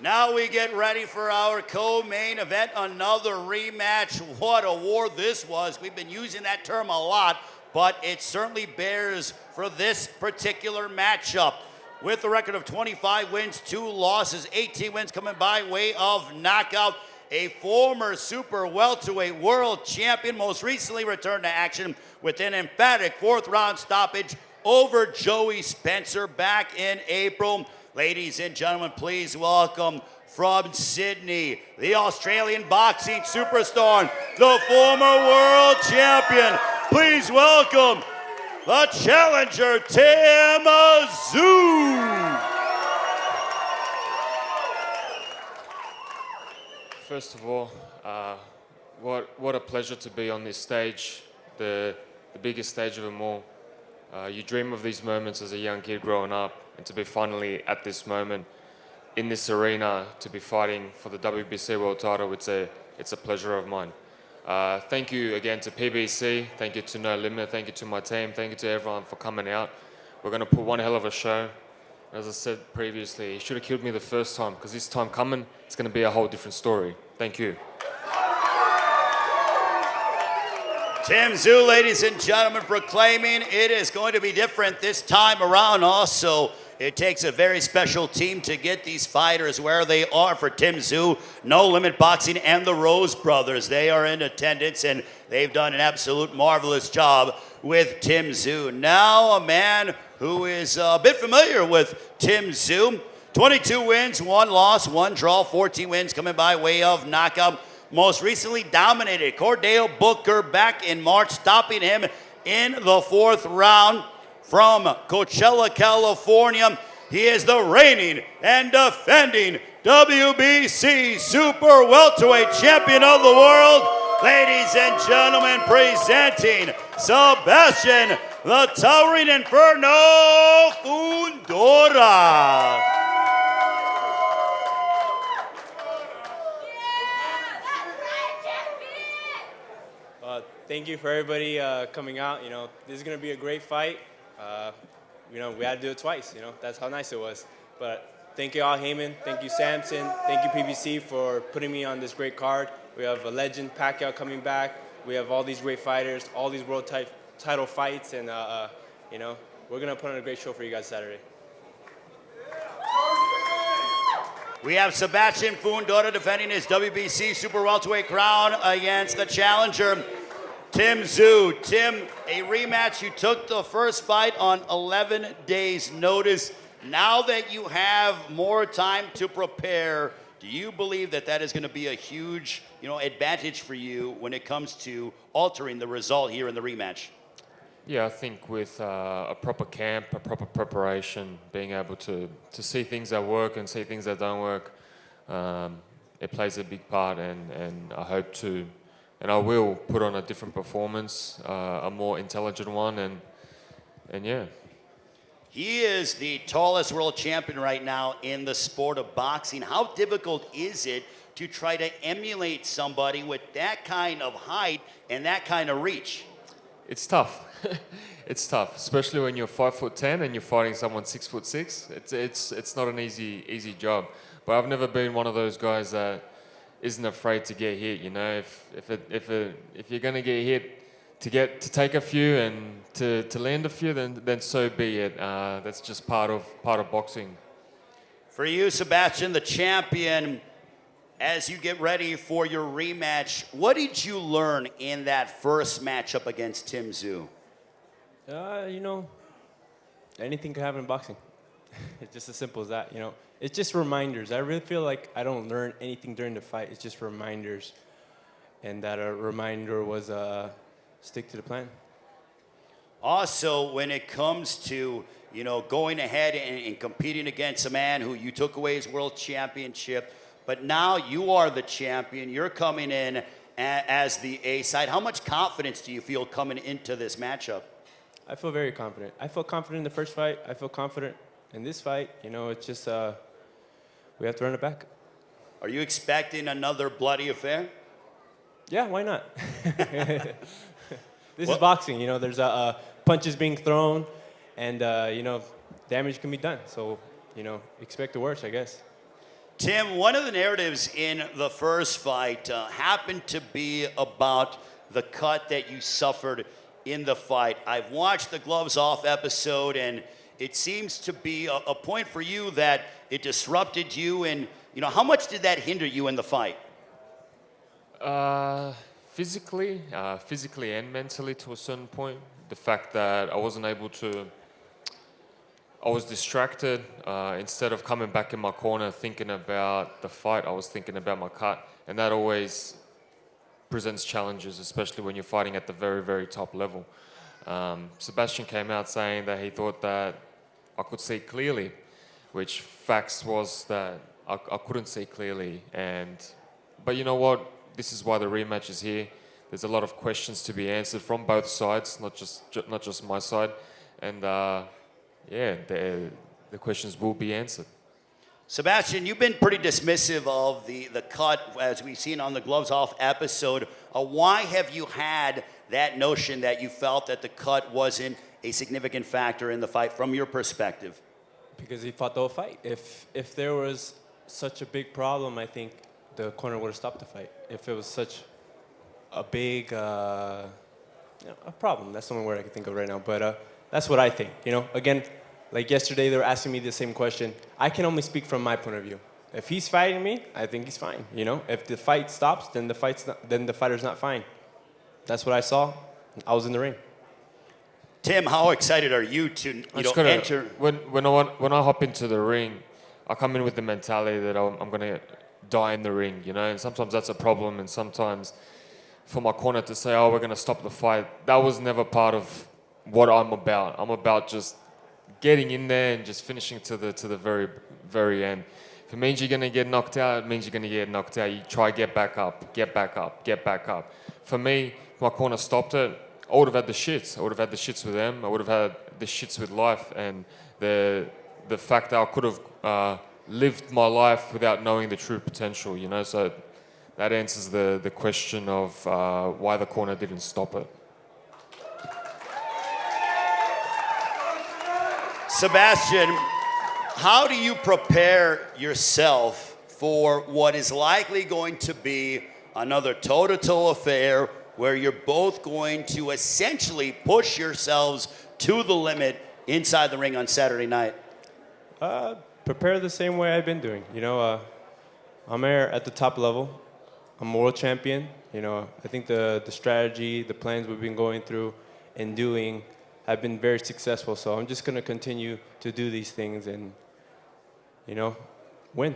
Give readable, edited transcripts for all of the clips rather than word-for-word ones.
Now we get ready for our co-main event, another rematch. What a war this was. We've been using that term a lot, but it certainly bears for this particular matchup. With a record of 25 wins, 2 losses, 18 wins coming by way of knockout. A former super welterweight world champion, most recently returned to action with an emphatic 4th round stoppage over Joey Spencer back in April. Ladies and gentlemen, please welcome from Sydney, the Australian boxing superstar, the former world champion. Please welcome the challenger, Tim Tszyu. First of all, what a pleasure to be on this stage, the biggest stage of them all. You dream of these moments as a young kid growing up, and to be finally at this moment in this arena, to be fighting for the WBC world title, it's a pleasure of mine. Thank you again to PBC, thank you to No Limit, thank you to my team, thank you to everyone for coming out. We're going to put one hell of a show. As I said previously, he should have killed me the first time, because this time coming, it's going to be a whole different story. Thank you. Tim Tszyu, ladies and gentlemen, proclaiming it is going to be different this time around. Also, it takes a very special team to get these fighters where they are. For Tim Tszyu, No Limit Boxing and the Rose Brothers, they are in attendance, and they've done an absolute marvelous job with Tim Tszyu. Now, a man who is a bit familiar with Tim Tszyu. 22 wins, 1 loss, 1 draw, 14 wins coming by way of knockout. Most recently dominated Cordell Booker back in March, stopping him in the 4th round. From Coachella, California, he is the reigning and defending WBC Super Welterweight Champion of the world. Ladies and gentlemen, presenting Sebastian the Towering Inferno Fundora. Thank you for everybody coming out. This is going to be a great fight. We had to do it twice. That's how nice it was. But thank you, Al Heyman. Thank you, Samson. Thank you, PBC, for putting me on this great card. We have a legend, Pacquiao, coming back. We have all these great fighters, all these world title fights, and we're going to put on a great show for you guys Saturday. We have Sebastian Fundora defending his WBC Super Welterweight crown against the challenger, Tim Tszyu. Tim, a rematch. You took the first fight on 11 days' notice. Now that you have more time to prepare, do you believe that that is going to be a huge, advantage for you when it comes to altering the result here in the rematch? Yeah, I think with a proper camp, a proper preparation, being able to see things that work and see things that don't work, it plays a big part, and I hope to, and I will put on a different performance, a more intelligent one, and yeah. He is the tallest world champion right now in the sport of boxing. How difficult is it to try to emulate somebody with that kind of height and that kind of reach? It's tough. It's tough, especially when you're 5'10" and you're fighting someone 6'6". It's not an easy job. But I've never been one of those guys that isn't afraid to get hit. If you're gonna get hit, to take a few and to land a few, then so be it. That's just part of boxing. For you, Sebastian, the champion, as you get ready for your rematch, what did you learn in that first matchup against Tim Tszyu? Anything can happen in boxing. It's just as simple as that. It's just reminders. I really feel like I don't learn anything during the fight. It's just reminders, and that a reminder was stick to the plan. Also, when it comes to going ahead and competing against a man who you took away his world championship, but now you are the champion. You're coming in as the A side. How much confidence do you feel coming into this matchup? I feel very confident. I felt confident in the first fight. I feel confident in this fight. It's just we have to run it back. Are you expecting another bloody affair? Yeah, why not? This is boxing. There's punches being thrown, and damage can be done. So expect the worst, I guess. Tim, one of the narratives in the first fight happened to be about the cut that you suffered in the fight. I've watched the Gloves Off episode, and it seems to be a point for you that it disrupted you. And, how much did that hinder you in the fight? Physically and mentally to a certain point. The fact that I wasn't able to, I was distracted. Instead of coming back in my corner thinking about the fight, I was thinking about my cut. And that always presents challenges, especially when you're fighting at the very, very top level. Sebastian came out saying that he thought that I could see clearly, which facts was that I couldn't see clearly. But you know what? This is why the rematch is here. There's a lot of questions to be answered from both sides, not just my side. And the questions will be answered. Sebastian, you've been pretty dismissive of the cut, as we've seen on the Gloves Off episode. Why have you had that notion that you felt that the cut wasn't a significant factor in the fight from your perspective? Because he fought the whole fight. If there was such a big problem, I think the corner would have stopped the fight. If it was such a big a problem, that's the only word I can think of right now. But that's what I think. Again, like yesterday, they were asking me the same question. I can only speak from my point of view. If he's fighting me, I think he's fine. If the fight stops, then the fighter's not fine. That's what I saw. I was in the ring. Tim, how excited are you to enter? When I hop into the ring, I come in with the mentality that I'm going to die in the ring, and sometimes that's a problem, and sometimes for my corner to say, oh, we're going to stop the fight, that was never part of what I'm about. I'm about just getting in there and just finishing to the very, very end. If it means you're going to get knocked out, it means you're going to get knocked out. You try get back up, get back up, get back up. For me, if my corner stopped it, I would have had the shits. I would have had the shits with them. I would have had the shits with life. And the fact that I could have lived my life without knowing the true potential, So that answers the question of why the corner didn't stop it. Sebastian, how do you prepare yourself for what is likely going to be another toe-to-toe affair where you're both going to essentially push yourselves to the limit inside the ring on Saturday night? Prepare the same way I've been doing. I'm here at the top level. I'm a world champion. I think the strategy, the plans we've been going through and doing have been very successful. So I'm just going to continue to do these things and, win.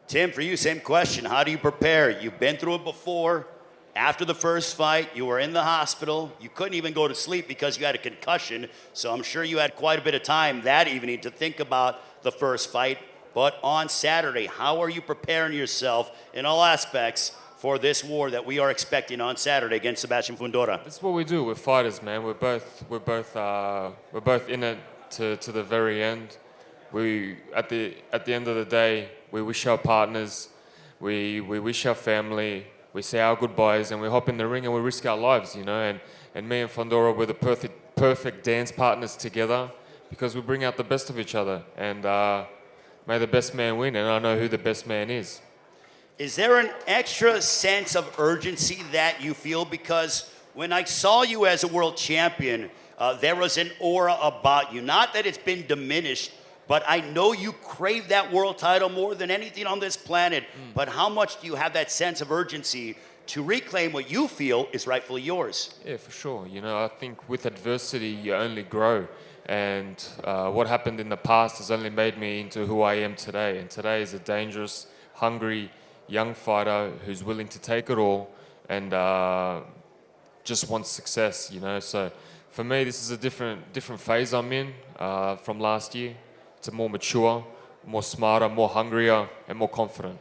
Tim, for you, same question. How do you prepare? You've been through it before. After the first fight, you were in the hospital. You couldn't even go to sleep because you had a concussion. So I'm sure you had quite a bit of time that evening to think about the first fight. But on Saturday, how are you preparing yourself in all aspects for this war that we are expecting on Saturday against Sebastian Fundora? That's what we do. We're fighters, man. We're both in it to the very end. We at the end of the day, we wish our partners, we wish our family, we say our goodbyes, and we hop in the ring and we risk our lives, And me and Fundora, we're the perfect dance partners together because we bring out the best of each other. And may the best man win, and I know who the best man is. Is there an extra sense of urgency that you feel? Because when I saw you as a world champion, there was an aura about you. Not that it's been diminished, but I know you crave that world title more than anything on this planet. But how much do you have that sense of urgency to reclaim what you feel is rightfully yours? Yeah, for sure. I think with adversity, you only grow. And what happened in the past has only made me into who I am today. And today is a dangerous, hungry, young fighter who's willing to take it all and just wants success, So for me, this is a different phase I'm in from last year. It's a more mature, more smarter, more hungrier, and more confident.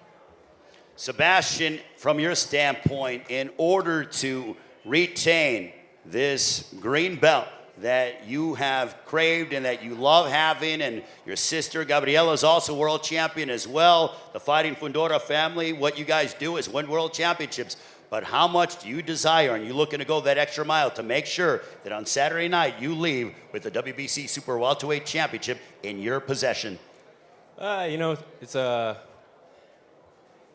Sebastian, from your standpoint, in order to retain this green belt that you have craved and that you love having, and your sister Gabriela is also world champion as well, the Fighting Fundora family, what you guys do is win world championships. But how much do you desire, and you looking to go that extra mile to make sure that on Saturday night you leave with the WBC Super Welterweight Championship in your possession? It's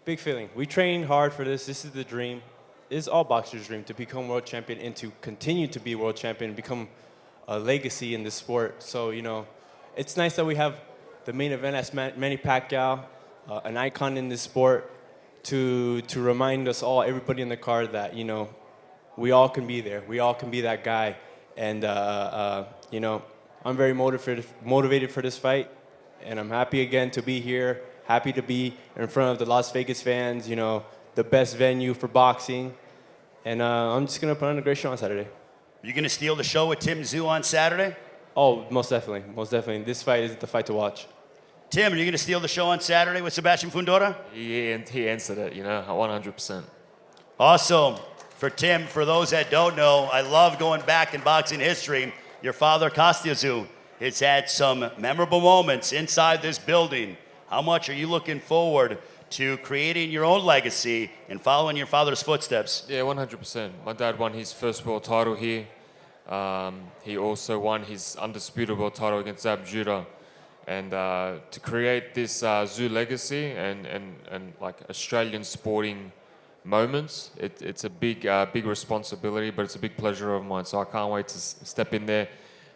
Big feeling. We trained hard for this. This is the dream. It's all boxers' dream to become world champion and to continue to be world champion and become a legacy in the sport. So, it's nice that we have the main event as Manny Pacquiao, an icon in this sport, to remind us all, everybody in the card, that, we all can be there. We all can be that guy. And, I'm very motivated for this fight. And I'm happy again to be here, happy to be in front of the Las Vegas fans, the best venue for boxing. And I'm just going to put on a great show on Saturday. You going to steal the show with Tim Tszyu on Saturday? Oh, most definitely. Most definitely. This fight is the fight to watch. Tim, are you going to steal the show on Saturday with Sebastian Fundora? He answered it, 100%. Also, for Tim, for those that don't know, I love going back in boxing history. Your father, Kostya has had some memorable moments inside this building. How much are you looking forward to creating your own legacy and following your father's footsteps? Yeah, 100%. My dad won his first world title here. He also won his undisputed world title against Zab Judah. And to create this Tszyu legacy and like Australian sporting moments, it's a big responsibility, but it's a big pleasure of mine. So I can't wait to step in there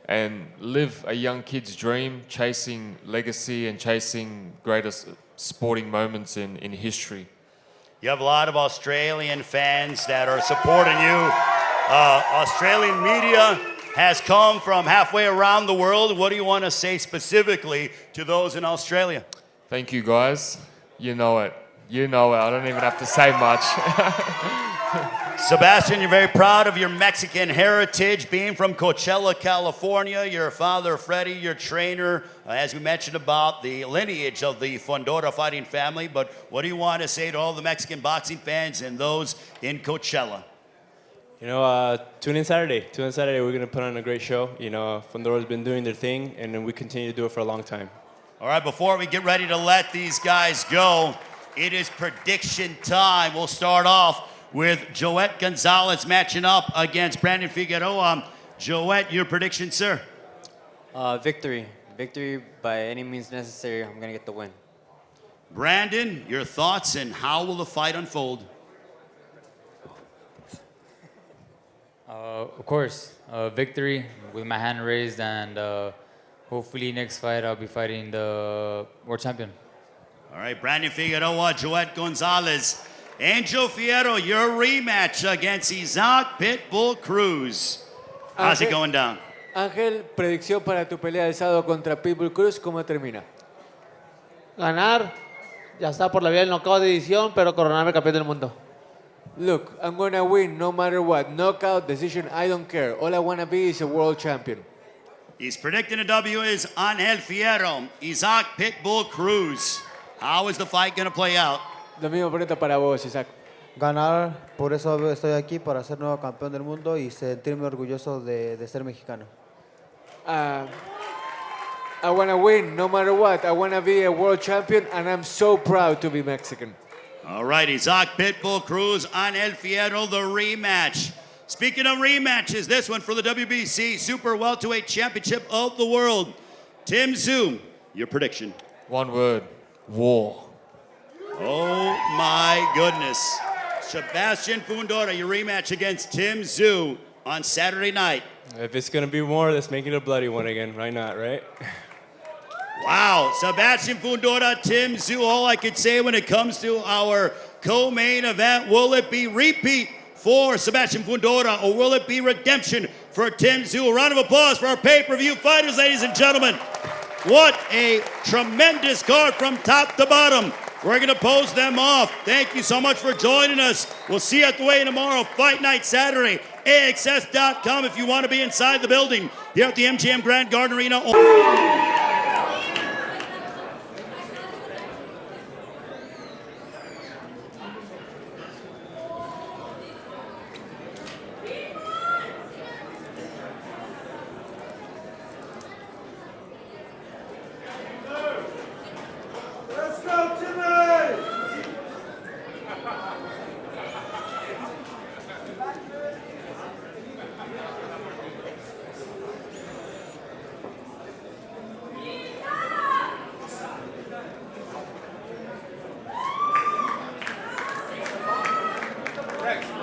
and live a young kid's dream, chasing legacy and chasing greatest sporting moments in history. You have a lot of Australian fans that are supporting you. Australian media has come from halfway around the world. What do you want to say specifically to those in Australia? Thank you, guys. You know it. You know it. I don't even have to say much. Sebastian, you're very proud of your Mexican heritage, being from Coachella, California. Your father, Freddie, your trainer, as we mentioned about the lineage of the Fundora fighting family. But what do you want to say to all the Mexican boxing fans and those in Coachella? Tune in Saturday. Tune in Saturday. We're going to put on a great show. Fundora's been doing their thing, and we continue to do it for a long time. All right, before we get ready to let these guys go, it is prediction time. We'll start off with Joet Gonzalez matching up against Brandon Figueroa. Joet, your prediction, sir? Victory. Victory by any means necessary. I'm going to get the win. Brandon, your thoughts and how will the fight unfold? Of course, victory with my hand raised, and hopefully next fight I'll be fighting the world champion. All right, Brandon Figueroa, Joet Gonzalez. Angel Fierro, your rematch against Isaac Pitbull Cruz. How's it going down? Ángel, predicción para tu pelea del sábado contra Pitbull Cruz, ¿cómo termina? Ganar, ya está por la vía del knockout de edición, pero coronarme campeón del mundo. Look, I'm gonna win no matter what. Knockout, decision, I don't care. All I wanna be is a world champion. He's predicting a W is Angel Fierro, Isaac Pitbull Cruz. How is the fight going to play out? Lo mismo pregunta para vos, Isaac. Ganar, por eso estoy aquí, para ser nuevo campeón del mundo y sentirme orgulloso de ser mexicano. I wanna win no matter what. I wanna be a world champion, and I'm so proud to be Mexican. All right, Isaac Pitbull Cruz, Angel Fierro, the rematch. Speaking of rematches, this one for the WBC Super Welterweight Championship of the World. Tim Tszyu, your prediction. One word, war. Oh my goodness. Sebastian Fundora, your rematch against Tim Tszyu on Saturday night. If it's going to be more, let's make it a bloody one again. Why not, right? Wow, Sebastian Fundora, Tim Tszyu, all I could say when it comes to our co-main event, will it be repeat for Sebastian Fundora, or will it be redemption for Tim Tszyu? A round of applause for our pay-per-view fighters, ladies and gentlemen. What a tremendous card from top to bottom. We're going to post them off. Thank you so much for joining us. We'll see you at the weigh-in tomorrow, Fight Night Saturday, AXS.com if you want to be inside the building here at the MGM Grand Garden Arena. Correct.